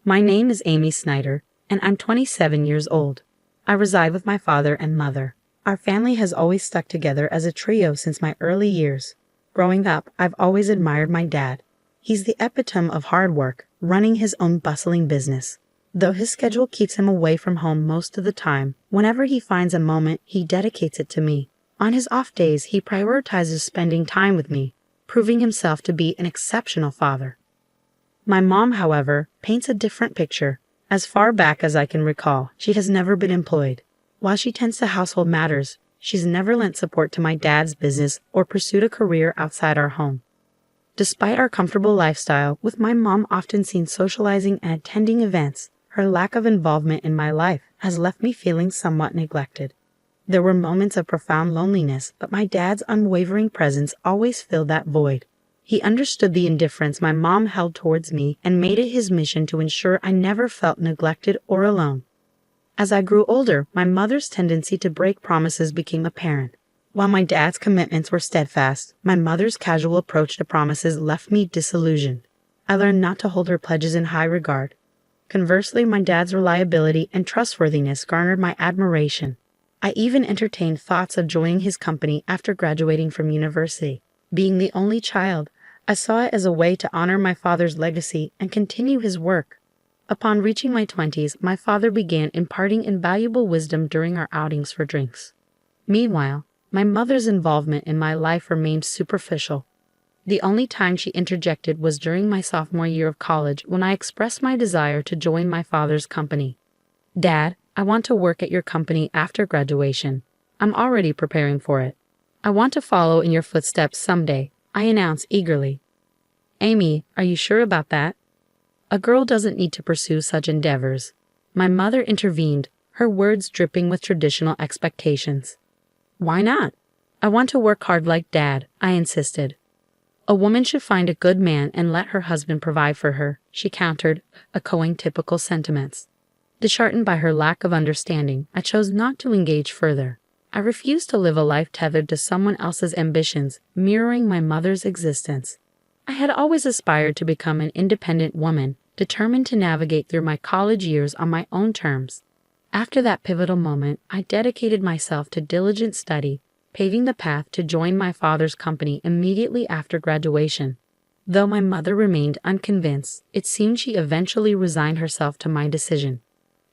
My name is Amy Snyder, and I'm 27 years old. I reside with my father and mother. Our family has always stuck together as a trio since my early years. Growing up, I've always admired my dad. He's the epitome of hard work, running his own bustling business. Though his schedule keeps him away from home most of the time, whenever he finds a moment, he dedicates it to me. On his off days, he prioritizes spending time with me, proving himself to be an exceptional father. My mom, however, paints a different picture. As far back as I can recall, she has never been employed. While she tends to household matters, she's never lent support to my dad's business or pursued a career outside our home. Despite our comfortable lifestyle, with my mom often seen socializing and attending events, her lack of involvement in my life has left me feeling somewhat neglected. There were moments of profound loneliness, but my dad's unwavering presence always filled that void. He understood the indifference my mom held towards me and made it his mission to ensure I never felt neglected or alone. As I grew older, my mother's tendency to break promises became apparent. While my dad's commitments were steadfast, my mother's casual approach to promises left me disillusioned. I learned not to hold her pledges in high regard. Conversely, my dad's reliability and trustworthiness garnered my admiration. I even entertained thoughts of joining his company after graduating from university. Being the only child, I saw it as a way to honor my father's legacy and continue his work. Upon reaching my 20s, my father began imparting invaluable wisdom during our outings for drinks. Meanwhile, my mother's involvement in my life remained superficial. The only time she interjected was during my sophomore year of college when I expressed my desire to join my father's company. "Dad, I want to work at your company after graduation. I'm already preparing for it. I want to follow in your footsteps someday," I announced eagerly. "Amy, are you sure about that? A girl doesn't need to pursue such endeavors." My mother intervened, her words dripping with traditional expectations. "Why not? I want to work hard like Dad," I insisted. "A woman should find a good man and let her husband provide for her," she countered, echoing typical sentiments. Disheartened by her lack of understanding, I chose not to engage further. I refused to live a life tethered to someone else's ambitions, mirroring my mother's existence. I had always aspired to become an independent woman, determined to navigate through my college years on my own terms. After that pivotal moment, I dedicated myself to diligent study, paving the path to join my father's company immediately after graduation. Though my mother remained unconvinced, it seemed she eventually resigned herself to my decision.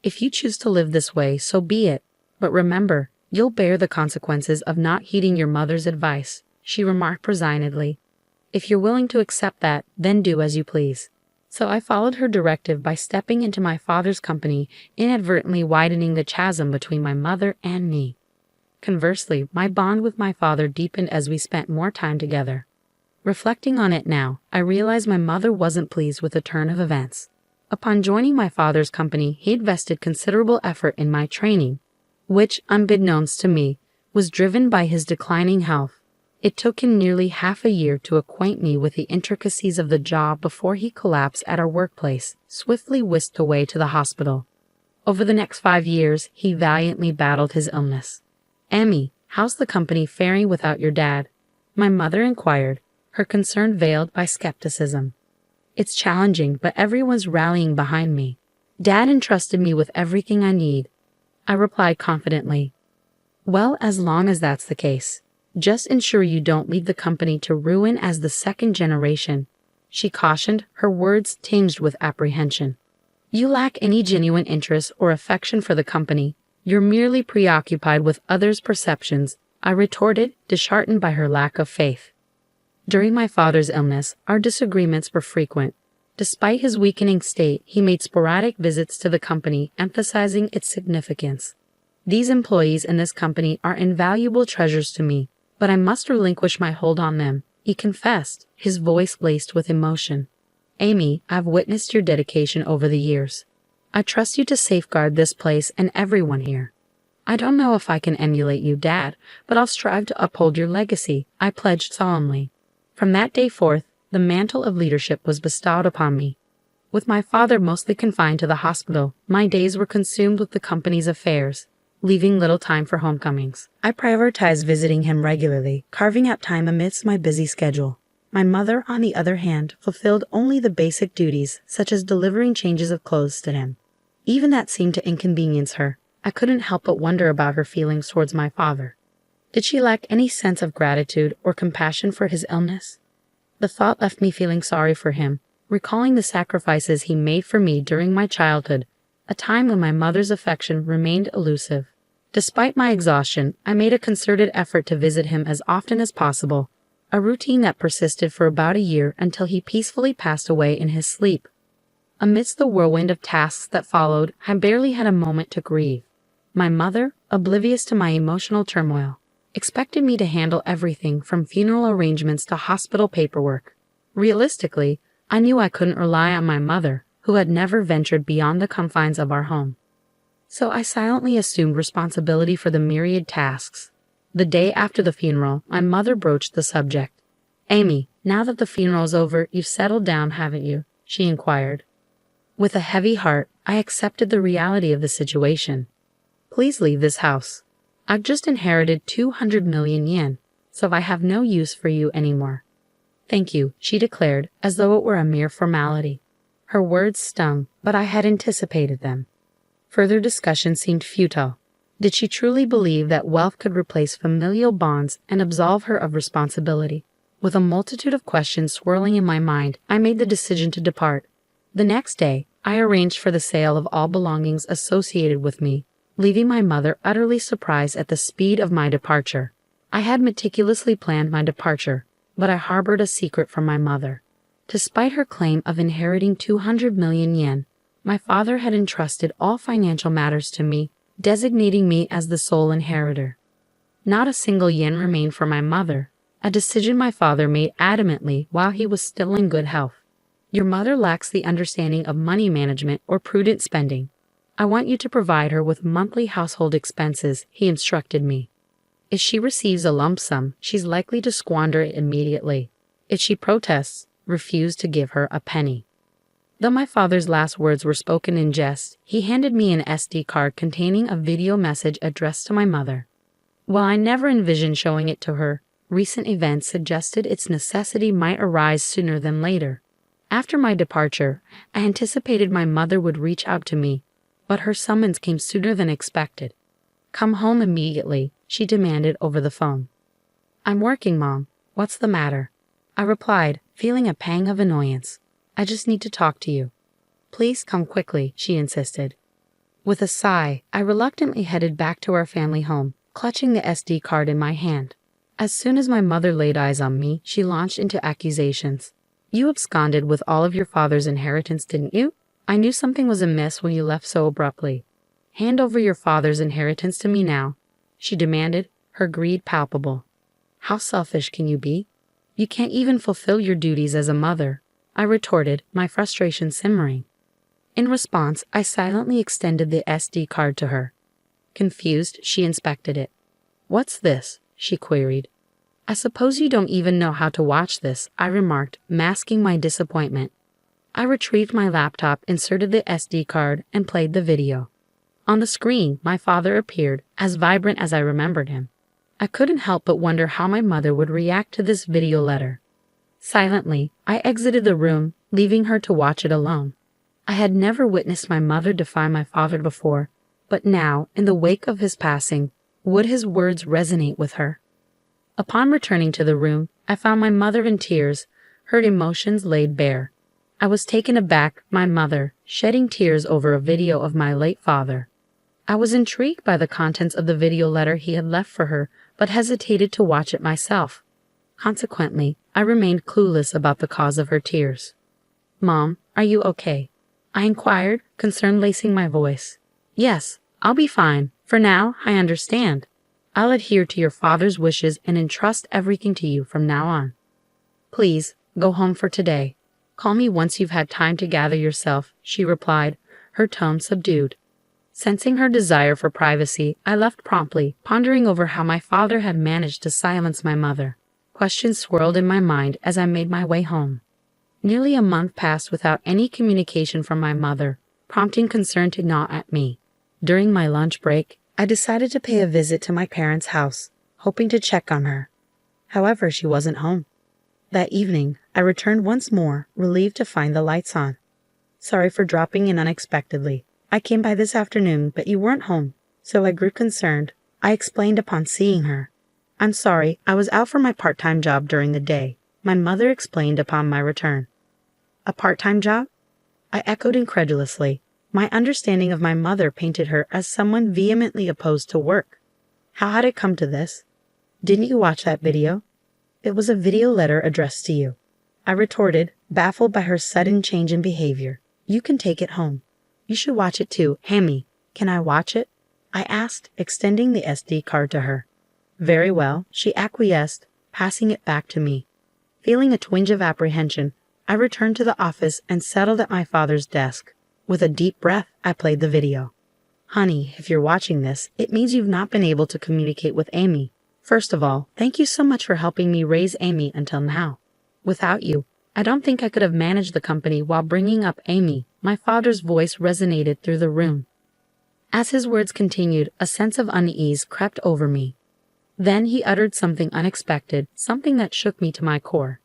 "If you choose to live this way, so be it. But remember, you'll bear the consequences of not heeding your mother's advice," she remarked resignedly. "If you're willing to accept that, then do as you please." So I followed her directive by stepping into my father's company, inadvertently widening the chasm between my mother and me. Conversely, my bond with my father deepened as we spent more time together. Reflecting on it now, I realized my mother wasn't pleased with the turn of events. Upon joining my father's company, he invested considerable effort in my training, which, unbeknownst to me, was driven by his declining health. It took him nearly half a year to acquaint me with the intricacies of the job before he collapsed at our workplace, swiftly whisked away to the hospital. Over the next 5 years, he valiantly battled his illness. "Emmy, how's the company faring without your dad?" my mother inquired, her concern veiled by skepticism. "It's challenging, but everyone's rallying behind me. Dad entrusted me with everything I need," I replied confidently. "Well, as long as that's the case, just ensure you don't leave the company to ruin as the second generation," she cautioned, her words tinged with apprehension. "You lack any genuine interest or affection for the company. You're merely preoccupied with others' perceptions," I retorted, disheartened by her lack of faith. During my father's illness, our disagreements were frequent. Despite his weakening state, he made sporadic visits to the company, emphasizing its significance. "These employees in this company are invaluable treasures to me, but I must relinquish my hold on them," he confessed, his voice laced with emotion. "Amy, I've witnessed your dedication over the years. I trust you to safeguard this place and everyone here. I don't know if I can emulate you, Dad, but I'll strive to uphold your legacy," I pledged solemnly. From that day forth, the mantle of leadership was bestowed upon me. With my father mostly confined to the hospital, my days were consumed with the company's affairs, leaving little time for homecomings. I prioritized visiting him regularly, carving out time amidst my busy schedule. My mother, on the other hand, fulfilled only the basic duties, such as delivering changes of clothes to him. Even that seemed to inconvenience her. I couldn't help but wonder about her feelings towards my father. Did she lack any sense of gratitude or compassion for his illness? The thought left me feeling sorry for him, recalling the sacrifices he made for me during my childhood, a time when my mother's affection remained elusive. Despite my exhaustion, I made a concerted effort to visit him as often as possible, a routine that persisted for about a year until he peacefully passed away in his sleep. Amidst the whirlwind of tasks that followed, I barely had a moment to grieve. My mother, oblivious to my emotional turmoil, expected me to handle everything from funeral arrangements to hospital paperwork. Realistically, I knew I couldn't rely on my mother, who had never ventured beyond the confines of our home. So I silently assumed responsibility for the myriad tasks. The day after the funeral, my mother broached the subject. "Amy, now that the funeral's over, you've settled down, haven't you?" she inquired. With a heavy heart, I accepted the reality of the situation. "Please leave this house. I've just inherited 200 million yen, so I have no use for you anymore." "Thank you," she declared, as though it were a mere formality. Her words stung, but I had anticipated them. Further discussion seemed futile. Did she truly believe that wealth could replace familial bonds and absolve her of responsibility? With a multitude of questions swirling in my mind, I made the decision to depart. The next day, I arranged for the sale of all belongings associated with me, leaving my mother utterly surprised at the speed of my departure. I had meticulously planned my departure, but I harbored a secret from my mother. Despite her claim of inheriting 200 million yen, my father had entrusted all financial matters to me, designating me as the sole inheritor. Not a single yen remained for my mother, a decision my father made adamantly while he was still in good health. "Your mother lacks the understanding of money management or prudent spending. I want you to provide her with monthly household expenses," he instructed me. "If she receives a lump sum, she's likely to squander it immediately. If she protests, refuse to give her a penny." Though my father's last words were spoken in jest, he handed me an SD card containing a video message addressed to my mother. While I never envisioned showing it to her, recent events suggested its necessity might arise sooner than later. After my departure, I anticipated my mother would reach out to me, but her summons came sooner than expected. "Come home immediately," she demanded over the phone. "I'm working, Mom. What's the matter?" I replied, feeling a pang of annoyance. "I just need to talk to you." "Please come quickly," she insisted. With a sigh, I reluctantly headed back to our family home, clutching the SD card in my hand. As soon as my mother laid eyes on me, she launched into accusations. "You absconded with all of your father's inheritance, didn't you? I knew something was amiss when you left so abruptly. Hand over your father's inheritance to me now," she demanded, her greed palpable. "How selfish can you be? You can't even fulfill your duties as a mother," I retorted, my frustration simmering. In response, I silently extended the SD card to her. Confused, she inspected it. "What's this?" she queried. "I suppose you don't even know how to watch this," I remarked, masking my disappointment. I retrieved my laptop, inserted the SD card, and played the video. On the screen, my father appeared, as vibrant as I remembered him. I couldn't help but wonder how my mother would react to this video letter. Silently, I exited the room, leaving her to watch it alone. I had never witnessed my mother defy my father before, but now, in the wake of his passing, would his words resonate with her? Upon returning to the room, I found my mother in tears, her emotions laid bare. I was taken aback, my mother, shedding tears over a video of my late father. I was intrigued by the contents of the video letter he had left for her, but hesitated to watch it myself. Consequently, I remained clueless about the cause of her tears. "Mom, are you okay?" I inquired, concern lacing my voice. "Yes, I'll be fine. For now, I understand. I'll adhere to your father's wishes and entrust everything to you from now on. Please, go home for today. Call me once you've had time to gather yourself," she replied, her tone subdued. Sensing her desire for privacy, I left promptly, pondering over how my father had managed to silence my mother. Questions swirled in my mind as I made my way home. Nearly a month passed without any communication from my mother, prompting concern to gnaw at me. During my lunch break, I decided to pay a visit to my parents' house, hoping to check on her. However, she wasn't home. That evening, I returned once more, relieved to find the lights on. Sorry for dropping in unexpectedly. I came by this afternoon, but you weren't home, so I grew concerned. I explained upon seeing her. I'm sorry, I was out for my part-time job during the day, my mother explained upon my return. A part-time job? I echoed incredulously. My understanding of my mother painted her as someone vehemently opposed to work. How had it come to this? Didn't you watch that video? It was a video letter addressed to you. I retorted, baffled by her sudden change in behavior. You can take it home. You should watch it too. Hammy, can I watch it? I asked, extending the SD card to her. Very well, she acquiesced, passing it back to me. Feeling a twinge of apprehension, I returned to the office and settled at my father's desk. With a deep breath, I played the video. Honey, if you're watching this, it means you've not been able to communicate with Amy. First of all, thank you so much for helping me raise Amy until now. Without you, I don't think I could have managed the company while bringing up Amy. My father's voice resonated through the room. As his words continued, a sense of unease crept over me. Then he uttered something unexpected, something that shook me to my core.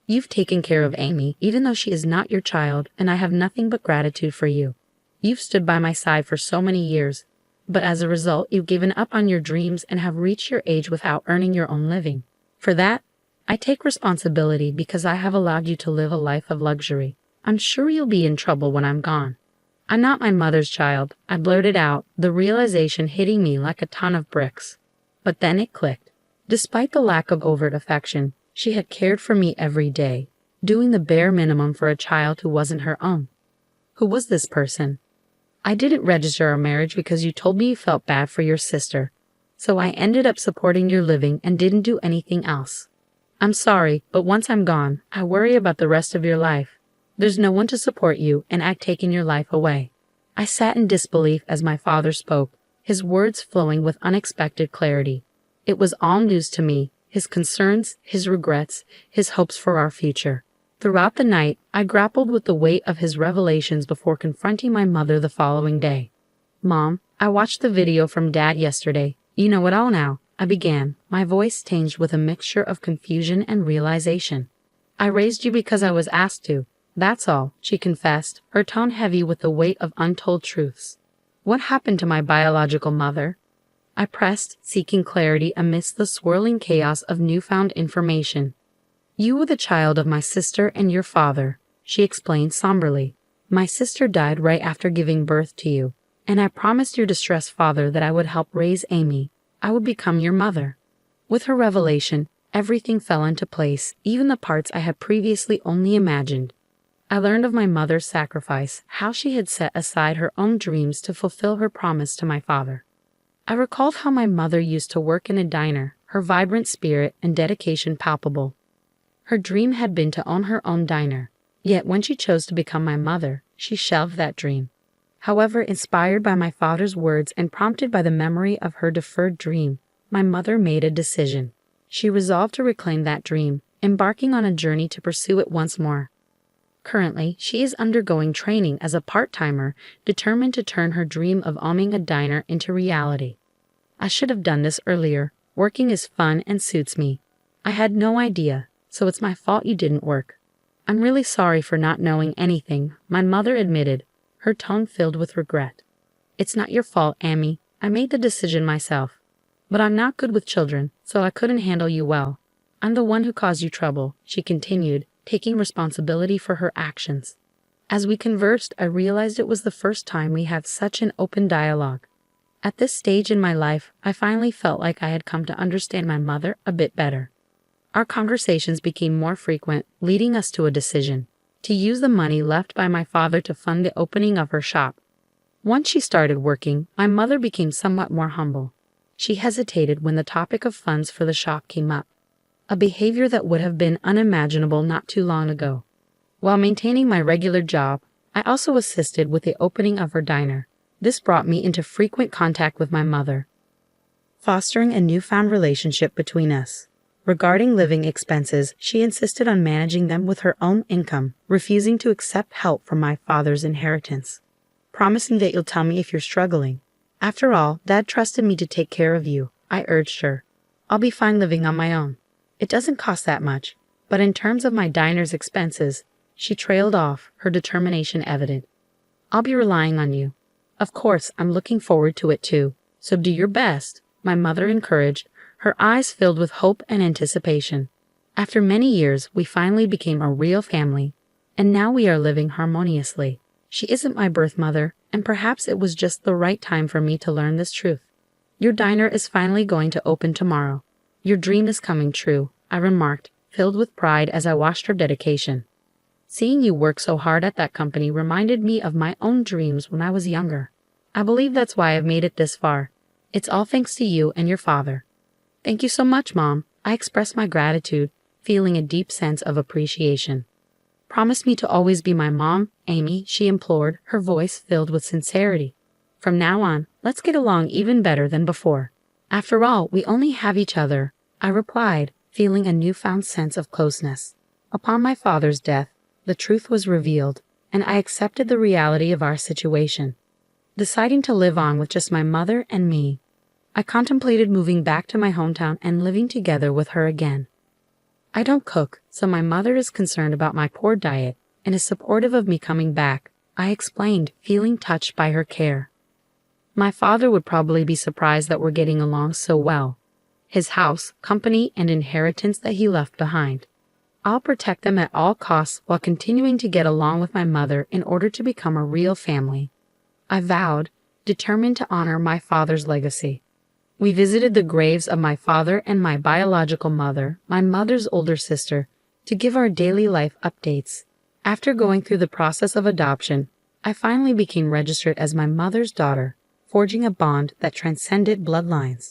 You've taken care of Amy, even though she is not your child, and I have nothing but gratitude for you. You've stood by my side for so many years, but as a result, you've given up on your dreams and have reached your age without earning your own living. For that, I take responsibility because I have allowed you to live a life of luxury. I'm sure you'll be in trouble when I'm gone. I'm not my mother's child, I blurted out, the realization hitting me like a ton of bricks. But then it clicked. Despite the lack of overt affection, she had cared for me every day, doing the bare minimum for a child who wasn't her own. Who was this person? I didn't register our marriage because you told me you felt bad for your sister, so I ended up supporting your living and didn't do anything else. I'm sorry, but once I'm gone, I worry about the rest of your life. There's no one to support you, and I've taken your life away. I sat in disbelief as my father spoke, his words flowing with unexpected clarity. It was all news to me, his concerns, his regrets, his hopes for our future. Throughout the night, I grappled with the weight of his revelations before confronting my mother the following day. Mom, I watched the video from Dad yesterday. You know it all now, I began, my voice tinged with a mixture of confusion and realization. I raised you because I was asked to. That's all, she confessed, her tone heavy with the weight of untold truths. What happened to my biological mother? I pressed, seeking clarity amidst the swirling chaos of newfound information. You were the child of my sister and your father, she explained somberly. My sister died right after giving birth to you, and I promised your distressed father that I would help raise Amy. I would become your mother. With her revelation, everything fell into place, even the parts I had previously only imagined. I learned of my mother's sacrifice, how she had set aside her own dreams to fulfill her promise to my father. I recalled how my mother used to work in a diner, her vibrant spirit and dedication palpable. Her dream had been to own her own diner, yet when she chose to become my mother, she shelved that dream. However, inspired by my father's words and prompted by the memory of her deferred dream, my mother made a decision. She resolved to reclaim that dream, embarking on a journey to pursue it once more. Currently, she is undergoing training as a part-timer, determined to turn her dream of owning a diner into reality. I should have done this earlier. Working is fun and suits me. I had no idea, so it's my fault you didn't work. I'm really sorry for not knowing anything, my mother admitted, her tone filled with regret. It's not your fault, Amy. I made the decision myself. But I'm not good with children, so I couldn't handle you well. I'm the one who caused you trouble, she continued, taking responsibility for her actions. As we conversed, I realized it was the first time we had such an open dialogue. At this stage in my life, I finally felt like I had come to understand my mother a bit better. Our conversations became more frequent, leading us to a decision: to use the money left by my father to fund the opening of her shop. Once she started working, my mother became somewhat more humble. She hesitated when the topic of funds for the shop came up, a behavior that would have been unimaginable not too long ago. While maintaining my regular job, I also assisted with the opening of her diner. This brought me into frequent contact with my mother, fostering a newfound relationship between us. Regarding living expenses, she insisted on managing them with her own income, refusing to accept help from my father's inheritance, promising that you'll tell me if you're struggling. After all, Dad trusted me to take care of you, I urged her. I'll be fine living on my own. It doesn't cost that much. But in terms of my diner's expenses, she trailed off, her determination evident. I'll be relying on you. Of course, I'm looking forward to it too, so do your best, my mother encouraged, her eyes filled with hope and anticipation. After many years, we finally became a real family, and now we are living harmoniously. She isn't my birth mother, and perhaps it was just the right time for me to learn this truth. Your diner is finally going to open tomorrow. Your dream is coming true, I remarked, filled with pride as I watched her dedication. Seeing you work so hard at that company reminded me of my own dreams when I was younger. I believe that's why I've made it this far. It's all thanks to you and your father. Thank you so much, Mom. I expressed my gratitude, feeling a deep sense of appreciation. Promise me to always be my mom, Amy, she implored, her voice filled with sincerity. From now on, let's get along even better than before. After all, we only have each other, I replied, feeling a newfound sense of closeness. Upon my father's death, the truth was revealed, and I accepted the reality of our situation. Deciding to live on with just my mother and me, I contemplated moving back to my hometown and living together with her again. I don't cook, so my mother is concerned about my poor diet and is supportive of me coming back, I explained, feeling touched by her care. My father would probably be surprised that we're getting along so well. His house, company, and inheritance that he left behind. I'll protect them at all costs while continuing to get along with my mother in order to become a real family. I vowed, determined to honor my father's legacy. We visited the graves of my father and my biological mother, my mother's older sister, to give our daily life updates. After going through the process of adoption, I finally became registered as my mother's daughter, forging a bond that transcended bloodlines.